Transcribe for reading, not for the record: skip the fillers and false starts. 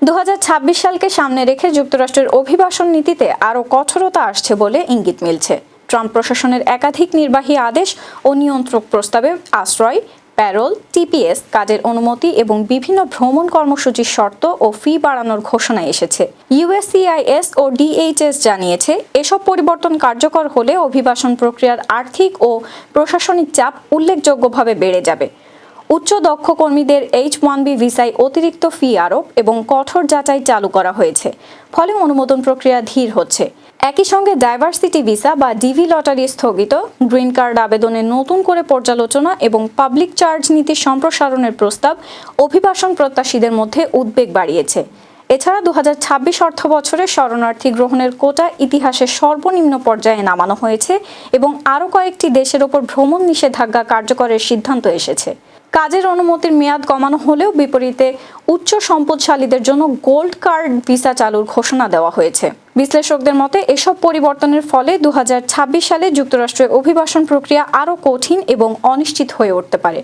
2026 সালকে সামনে রেখে যুক্তরাষ্ট্রের অভিবাসন নীতিতে আরও কঠোরতা আসছে বলে ইঙ্গিত মিলছে। ট্রাম্প প্রশাসনের একাধিক নির্বাহী আদেশ ও নিয়ন্ত্রক প্রস্তাবে আশ্রয়, প্যারোল, টিপিএস, কাজের অনুমতি এবং বিভিন্ন ভ্রমণ কর্মসূচির শর্ত ও ফি বাড়ানোর ঘোষণা এসেছে। ইউএসসিআইএস ও ডিএইচএস জানিয়েছে, এসব পরিবর্তন কার্যকর হলে অভিবাসন প্রক্রিয়ার আর্থিক ও প্রশাসনিক চাপ উল্লেখযোগ্যভাবে বেড়ে যাবে। উচ্চ দক্ষ কর্মীদের H-1B ভিসায় অতিরিক্ত ফি আরোপ এবং কঠোর যাচাই চালু করা হয়েছে, ফলে অনুমোদন প্রক্রিয়া ধীর হচ্ছে। একই সঙ্গে ডাইভার্সিটি ভিসা বা ডিভি লটারি স্থগিত, গ্রিন কার্ড আবেদনে নতুন করে পর্যালোচনা এবং পাবলিক চার্জ নীতি সম্প্রসারণের প্রস্তাব অভিবাসন প্রত্যাশীদের মধ্যে উদ্বেগ বাড়িয়েছে। এছাড়া 2026 অর্থবছরে শরণার্থী গ্রহণের কোটা ইতিহাসের সর্বনিম্ন পর্যায়ে নামানো হয়েছে এবং আরও কয়েকটি দেশের ওপর ভ্রমণ নিষেধাজ্ঞা কার্যকরের সিদ্ধান্ত এসেছে। কাজের অনুমতির মেয়াদ কমানো হলেও বিপরীতে উচ্চ সম্পদশালীদের জন্য গোল্ড কার্ড ভিসা চালুর ঘোষণা দেওয়া হয়েছে। বিশ্লেষকদের মতে এসব পরিবর্তনের ফলে 2026 সালে যুক্তরাষ্ট্রের অভিবাসন প্রক্রিয়া আরও কঠিন এবং অনিশ্চিত হয়ে উঠতে পারে।